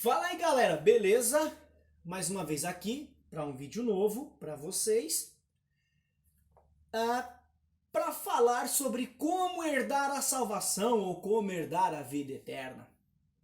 Fala aí galera, beleza? Mais uma vez aqui para um vídeo novo para vocês, para falar sobre como herdar a salvação ou como herdar a vida eterna.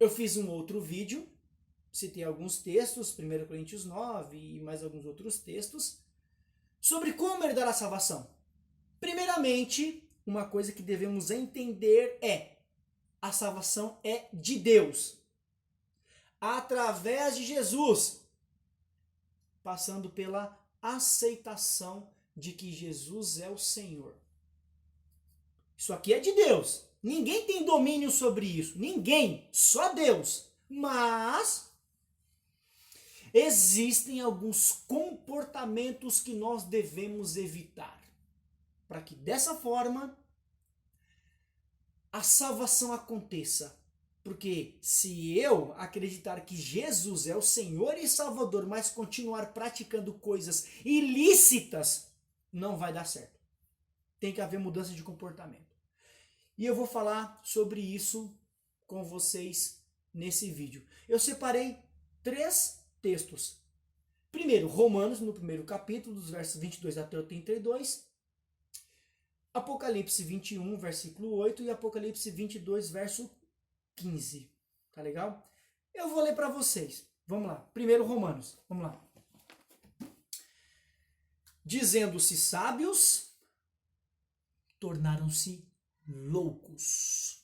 Eu fiz um outro vídeo, citei alguns textos, 1 Coríntios 9 e mais alguns outros textos, sobre como herdar a salvação. Primeiramente, uma coisa que devemos entender é: a salvação é de Deus, através de Jesus, passando pela aceitação de que Jesus é o Senhor. Isso aqui é de Deus. Ninguém tem domínio sobre isso. Ninguém. Só Deus. Mas existem alguns comportamentos que nós devemos evitar, para que dessa forma a salvação aconteça. Porque se eu acreditar que Jesus é o Senhor e Salvador, mas continuar praticando coisas ilícitas, não vai dar certo. Tem que haver mudança de comportamento. E eu vou falar sobre isso com vocês nesse vídeo. Eu separei 3 textos. Primeiro, Romanos, no primeiro capítulo, dos versos 22 até 32. Apocalipse 21, versículo 8 e Apocalipse 22, verso 15, tá legal? Eu vou ler para vocês. Vamos lá. Primeiro Romanos. Vamos lá. Dizendo-se sábios, tornaram-se loucos.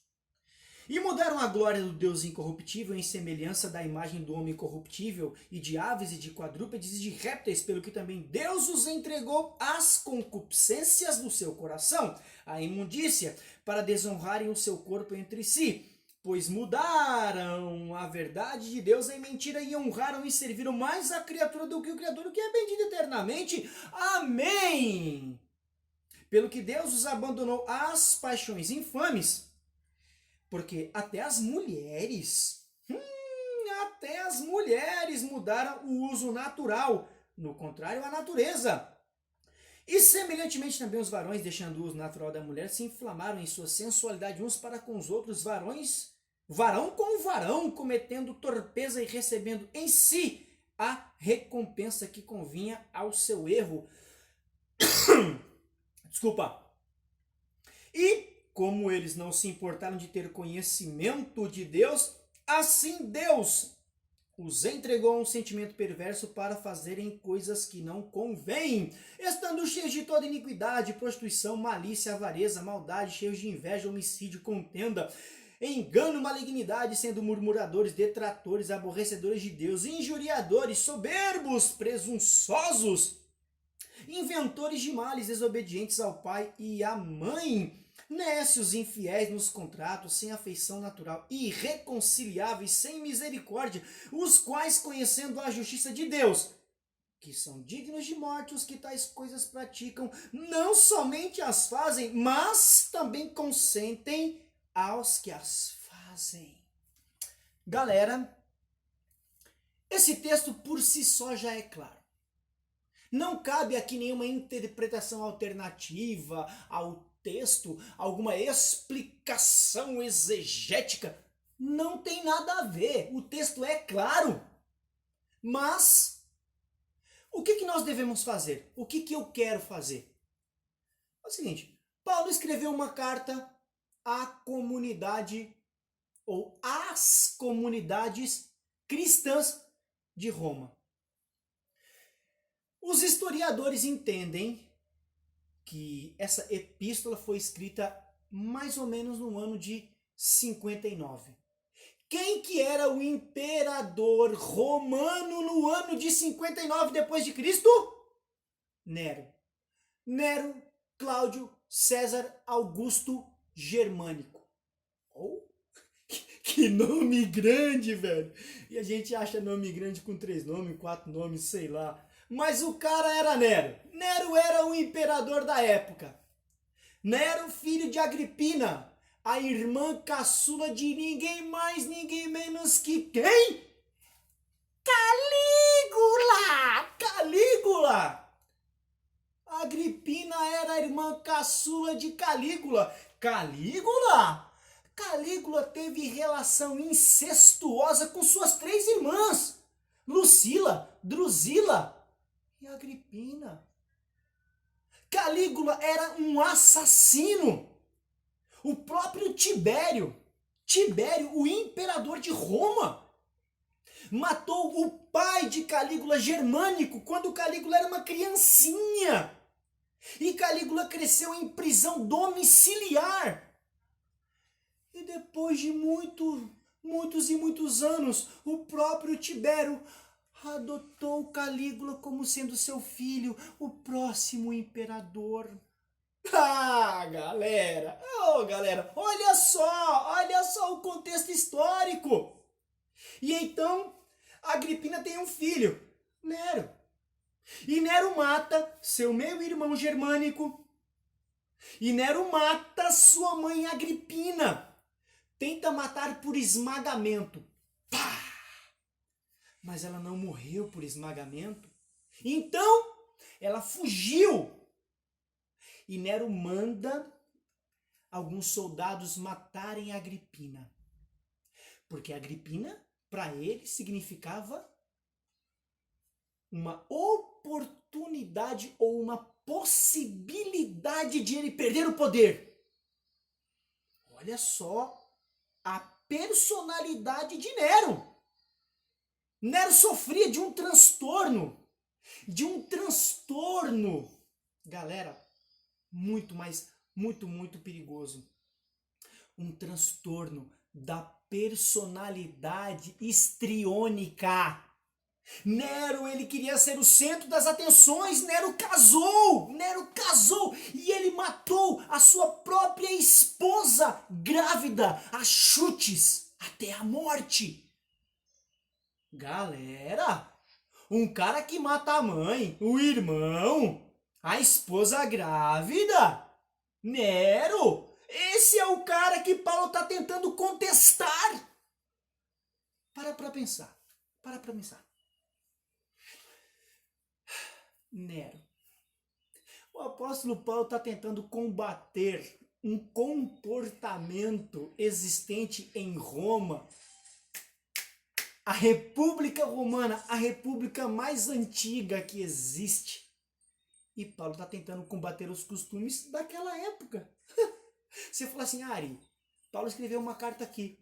E mudaram a glória do Deus incorruptível em semelhança da imagem do homem corruptível e de aves e de quadrúpedes e de répteis, pelo que também Deus os entregou às concupiscências do seu coração, à imundícia, para desonrarem o seu corpo entre si. Pois mudaram a verdade de Deus em mentira e honraram e serviram mais a criatura do que o Criador, que é bendito eternamente. Amém! Pelo que Deus os abandonou às paixões infames, porque até as mulheres mudaram o uso natural, no contrário à natureza. E semelhantemente também os varões, deixando o uso natural da mulher, se inflamaram em sua sensualidade uns para com os outros, varão com varão, cometendo torpeza e recebendo em si a recompensa que convinha ao seu erro. Desculpa. E como eles não se importaram de ter conhecimento de Deus, assim Deus os entregou a um sentimento perverso para fazerem coisas que não convêm, estando cheios de toda iniquidade, prostituição, malícia, avareza, maldade, cheios de inveja, homicídio, contenda, engano, malignidade, sendo murmuradores, detratores, aborrecedores de Deus, injuriadores, soberbos, presunçosos, inventores de males, desobedientes ao pai e à mãe, nécios, infiéis nos contratos, sem afeição natural, irreconciliáveis, sem misericórdia, os quais, conhecendo a justiça de Deus, que são dignos de morte, os que tais coisas praticam, não somente as fazem, mas também consentem aos que as fazem. Galera, esse texto por si só já é claro. Não cabe aqui nenhuma interpretação alternativa ao texto, alguma explicação exegética. Não tem nada a ver. O texto é claro. Mas o que nós devemos fazer? O que eu quero fazer? É o seguinte: Paulo escreveu uma carta à comunidade ou às comunidades cristãs de Roma. Os historiadores entendem que essa epístola foi escrita mais ou menos no ano de 59. Quem que era o imperador romano no ano de 59 depois de Cristo? Nero. Nero, Cláudio, César, Augusto, Germânico. Oh, que nome grande, velho! E a gente acha nome grande com 3 nomes, 4 nomes, sei lá. Mas o cara era Nero. Nero era o imperador da época. Nero, filho de Agripina, a irmã caçula de ninguém mais, ninguém menos que quem? Calígula! Calígula! Agripina era a irmã caçula de Calígula. Calígula? Calígula teve relação incestuosa com suas 3 irmãs, Lucila, Drusila e Agripina. Calígula era um assassino. O próprio Tibério, o imperador de Roma, matou o pai de Calígula, Germânico, quando Calígula era uma criancinha. E Calígula cresceu em prisão domiciliar. E depois de muitos anos, o próprio Tibério adotou Calígula como sendo seu filho, o próximo imperador. Ah, galera, olha só o contexto histórico. E então, Agripina tem um filho, Nero. E Nero mata seu meio-irmão Germânico. E Nero mata sua mãe Agripina. Tenta matar por esmagamento. Pá! Mas ela não morreu por esmagamento. Então, ela fugiu. E Nero manda alguns soldados matarem Agripina. Porque Agripina, para ele, significava uma oportunidade ou uma possibilidade de ele perder o poder. Olha só a personalidade de Nero. Nero sofria de um transtorno. Galera, muito perigoso. Um transtorno da personalidade histriônica. Nero, ele queria ser o centro das atenções. Nero casou e ele matou a sua própria esposa grávida a chutes até a morte. Galera, um cara que mata a mãe, o irmão, a esposa grávida, Nero, esse é o cara que Paulo está tentando contestar. Para pra pensar. Nero. O apóstolo Paulo está tentando combater um comportamento existente em Roma. A República Romana, a república mais antiga que existe. E Paulo está tentando combater os costumes daquela época. Você fala assim, Ari, Paulo escreveu uma carta aqui.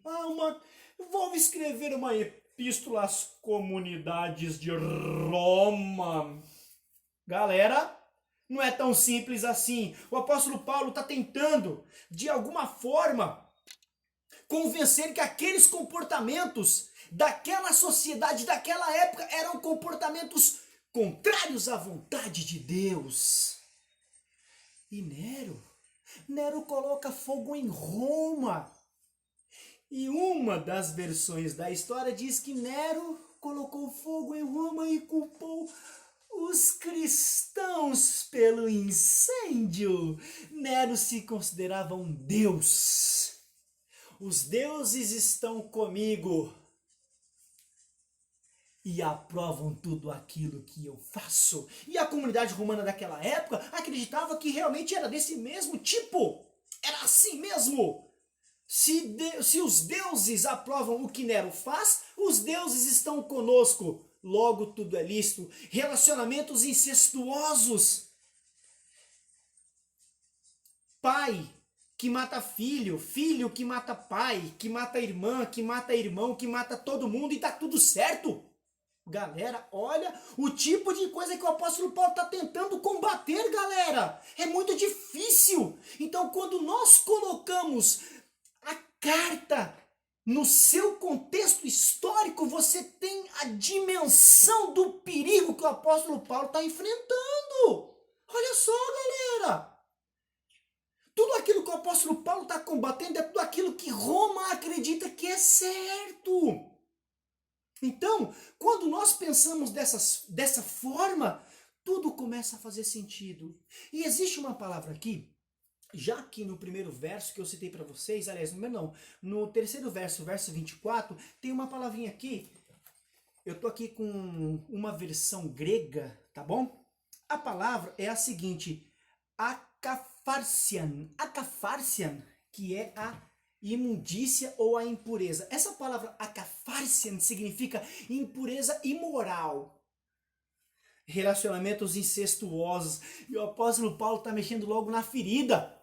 Vou escrever uma epístola às comunidades de Roma. Galera, não é tão simples assim. O apóstolo Paulo está tentando, de alguma forma, convencer que aqueles comportamentos daquela sociedade, daquela época, eram comportamentos contrários à vontade de Deus. E Nero coloca fogo em Roma. E uma das versões da história diz que Nero colocou fogo em Roma e culpou os cristãos pelo incêndio. Nero se considerava um deus. Os deuses estão comigo e aprovam tudo aquilo que eu faço. E a comunidade romana daquela época acreditava que realmente era desse mesmo tipo. Era assim mesmo. Se os deuses aprovam o que Nero faz, os deuses estão conosco. Logo tudo é lícito. Relacionamentos incestuosos. Pai que mata filho, filho que mata pai, que mata irmã, que mata irmão, que mata todo mundo e tá tudo certo. Galera, olha o tipo de coisa que o apóstolo Paulo está tentando combater, galera. É muito difícil. Então, quando nós colocamos a carta no seu contexto histórico, você tem a dimensão do perigo que o apóstolo Paulo está enfrentando. Olha só, galera. Tudo aquilo que o apóstolo Paulo está combatendo é tudo aquilo que Roma acredita que é certo. Então, quando nós pensamos dessa forma, tudo começa a fazer sentido. E existe uma palavra aqui, já que no primeiro verso que eu citei para vocês, aliás, no terceiro verso, verso 24, tem uma palavrinha aqui. Eu tô aqui com uma versão grega, tá bom? A palavra é a seguinte, akafarsian, que é a imundícia ou a impureza. Essa palavra akapharsian significa impureza imoral. Relacionamentos incestuosos. E o apóstolo Paulo está mexendo logo na ferida.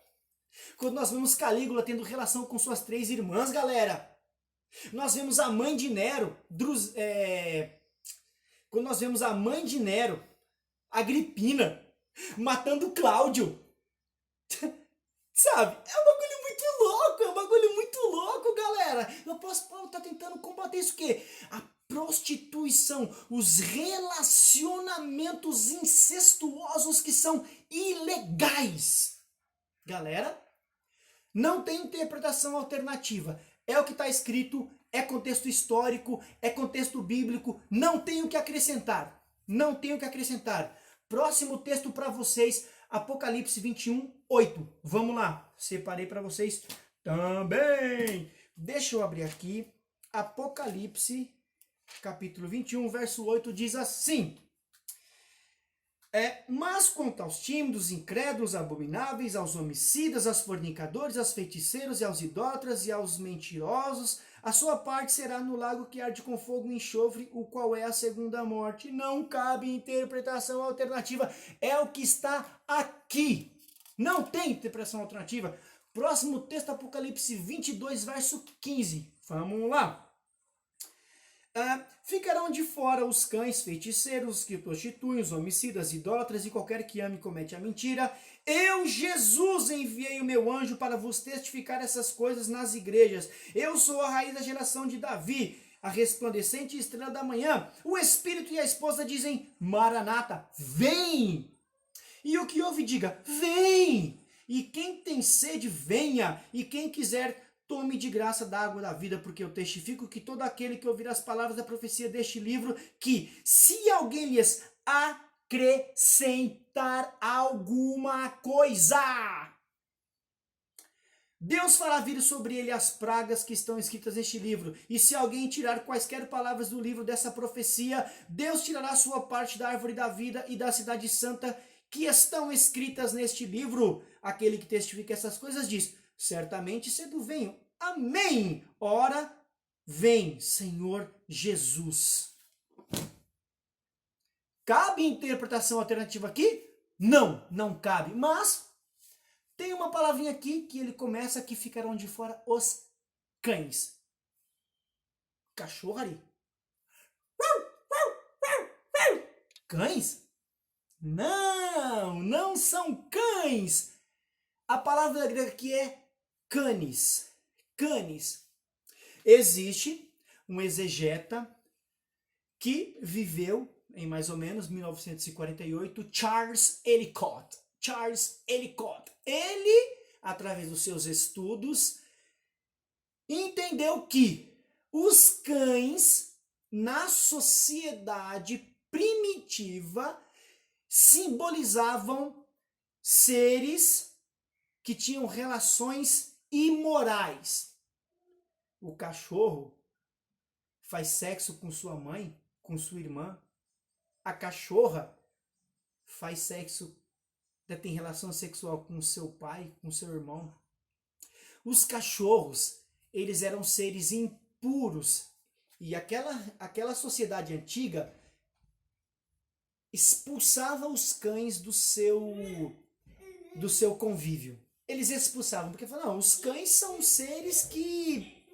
Quando nós vemos Calígula tendo relação com suas 3 irmãs, galera. Nós vemos a mãe de Nero, quando nós vemos a mãe de Nero, Agripina, matando Cláudio. Sabe? É um bagulho muito louco, galera. O apóstolo Paulo está tentando combater isso o quê? A prostituição, os relacionamentos incestuosos que são ilegais. Galera, não tem interpretação alternativa. É o que está escrito, é contexto histórico, é contexto bíblico, não tenho o que acrescentar. Não tenho o que acrescentar. Próximo texto para vocês, Apocalipse 21, 8. Vamos lá, separei para vocês também. Deixa eu abrir aqui, Apocalipse, capítulo 21, verso 8, diz assim... Mas quanto aos tímidos, incrédulos, abomináveis, aos homicidas, aos fornicadores, aos feiticeiros e aos idólatras e aos mentirosos, a sua parte será no lago que arde com fogo e enxofre, o qual é a segunda morte. Não cabe interpretação alternativa. É o que está aqui. Não tem interpretação alternativa. Próximo texto, Apocalipse 22, verso 15. Vamos lá. Ficarão de fora os cães, feiticeiros, que prostituem, os homicidas, idólatras e qualquer que ame e comete a mentira. Eu, Jesus, enviei o meu anjo para vos testificar essas coisas nas igrejas. Eu sou a raiz da geração de Davi, a resplandecente estrela da manhã. O Espírito e a esposa dizem, Maranata, vem! E o que ouve, diga, vem! E quem tem sede, venha! E quem quiser, tome de graça da água da vida, porque eu testifico que todo aquele que ouvir as palavras da profecia deste livro, que se alguém lhes acrescentar alguma coisa, Deus fará vir sobre ele as pragas que estão escritas neste livro. E se alguém tirar quaisquer palavras do livro dessa profecia, Deus tirará sua parte da árvore da vida e da cidade santa que estão escritas neste livro. Aquele que testifica essas coisas diz, certamente cedo venho. Amém! Ora, vem, Senhor Jesus. Cabe interpretação alternativa aqui? Não, não cabe. Mas tem uma palavrinha aqui que ele começa que ficarão de fora os cães. Cachorro ali. Cães? Não, não são cães. A palavra grega aqui é canis. Canis. Existe um exegeta que viveu em mais ou menos 1948, Charles Ellicott. Charles Ellicott. Ele, através dos seus estudos, entendeu que os cães na sociedade primitiva simbolizavam seres que tinham relações imorais. O cachorro faz sexo com sua mãe, com sua irmã. A cachorra faz sexo, tem relação sexual com seu pai, com seu irmão. Os cachorros, eles eram seres impuros. E aquela sociedade antiga expulsava os cães do seu convívio. Eles expulsavam, porque falavam, não, os cães são seres que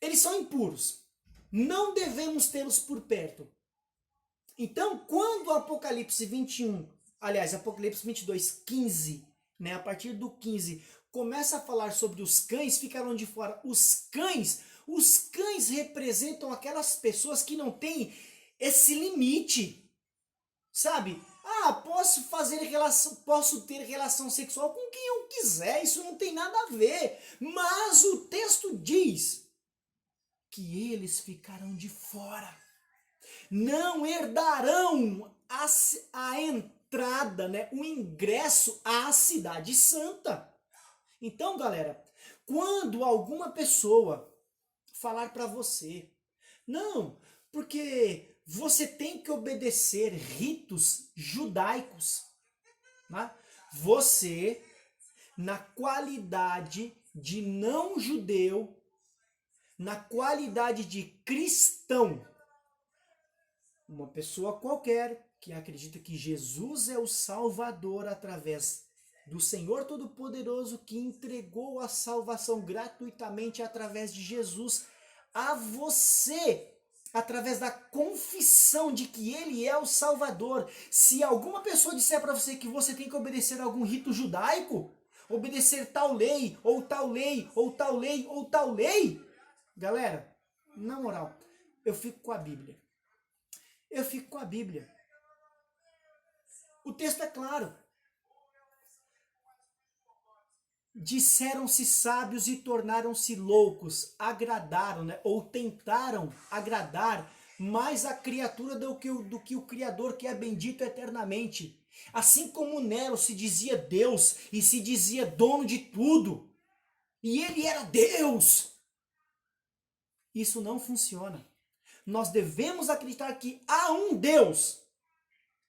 eles são impuros. Não devemos tê-los por perto. Então, quando o Apocalipse 21, aliás, Apocalipse 22, 15, né, a partir do 15, começa a falar sobre os cães, ficaram de fora os cães representam aquelas pessoas que não têm esse limite, sabe? Posso ter relação sexual com quem eu quiser, isso não tem nada a ver. Mas o texto diz que eles ficarão de fora. Não herdarão a entrada, né, o ingresso à cidade santa. Então, galera, quando alguma pessoa falar para você, não, porque você tem que obedecer ritos judaicos, né? Você, na qualidade de não judeu, na qualidade de cristão, uma pessoa qualquer que acredita que Jesus é o Salvador através do Senhor Todo-Poderoso que entregou a salvação gratuitamente através de Jesus a você, através da confissão de que Ele é o Salvador. Se alguma pessoa disser para você que você tem que obedecer a algum rito judaico, obedecer tal lei, ou tal lei, ou tal lei, ou tal lei, galera, na moral, eu fico com a Bíblia. Eu fico com a Bíblia. O texto é claro. Disseram-se sábios e tornaram-se loucos, agradaram, né? Ou tentaram agradar mais a criatura do que o Criador, que é bendito eternamente. Assim como Nero se dizia Deus e se dizia dono de tudo, e ele era Deus. Isso não funciona. Nós devemos acreditar que há um Deus.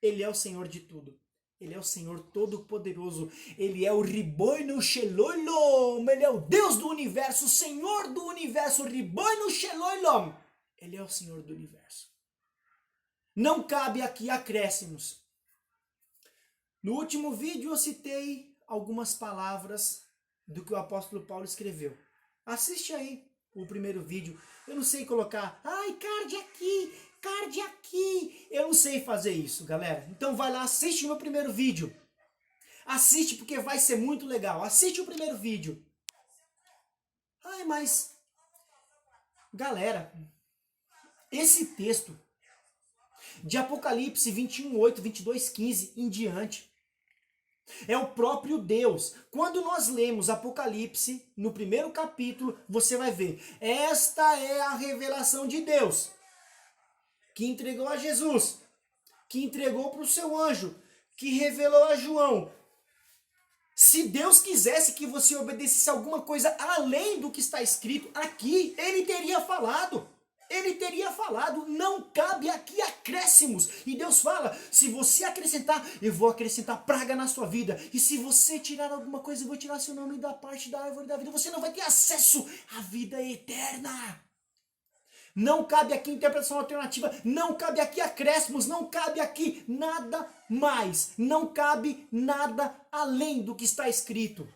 Ele é o Senhor de tudo. Ele é o Senhor Todo-Poderoso. Ele é o Ribono Sheloilom. Ele é o Deus do universo, o Senhor do universo. Ribono Sheloilom. Ele é o Senhor do universo. Não cabe aqui acréscimos. No último vídeo eu citei algumas palavras do que o apóstolo Paulo escreveu. Assiste aí o primeiro vídeo. Eu não sei colocar, card aqui. Eu não sei fazer isso, galera. Então vai lá, assiste o meu primeiro vídeo. Assiste porque vai ser muito legal. Assiste o primeiro vídeo. Mas... galera, esse texto de Apocalipse 21:8, 22:15 em diante, é o próprio Deus. Quando nós lemos Apocalipse, no primeiro capítulo, você vai ver. Esta é a revelação de Deus, que entregou a Jesus, que entregou para o seu anjo, que revelou a João. Se Deus quisesse que você obedecesse alguma coisa além do que está escrito aqui, Ele teria falado. Ele teria falado, não cabe aqui acréscimos. E Deus fala, se você acrescentar, eu vou acrescentar praga na sua vida. E se você tirar alguma coisa, eu vou tirar seu nome da parte da árvore da vida. Você não vai ter acesso à vida eterna. Não cabe aqui interpretação alternativa, não cabe aqui acréscimos, não cabe aqui nada mais. Não cabe nada além do que está escrito.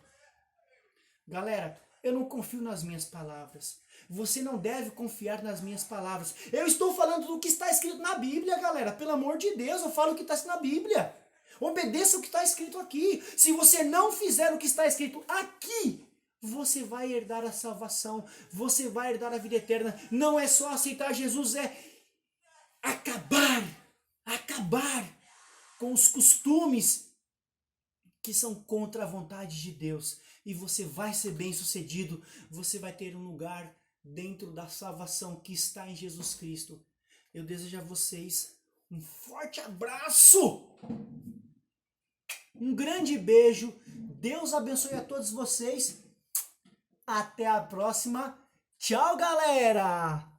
Galera, eu não confio nas minhas palavras. Você não deve confiar nas minhas palavras. Eu estou falando do que está escrito na Bíblia, galera. Pelo amor de Deus, eu falo o que está escrito na Bíblia. Obedeça o que está escrito aqui. Se você não fizer o que está escrito aqui, você vai herdar a salvação. Você vai herdar a vida eterna. Não é só aceitar Jesus, é acabar com os costumes que são contra a vontade de Deus. E você vai ser bem-sucedido. Você vai ter um lugar dentro da salvação que está em Jesus Cristo. Eu desejo a vocês um forte abraço, um grande beijo, Deus abençoe a todos vocês, até a próxima, tchau galera!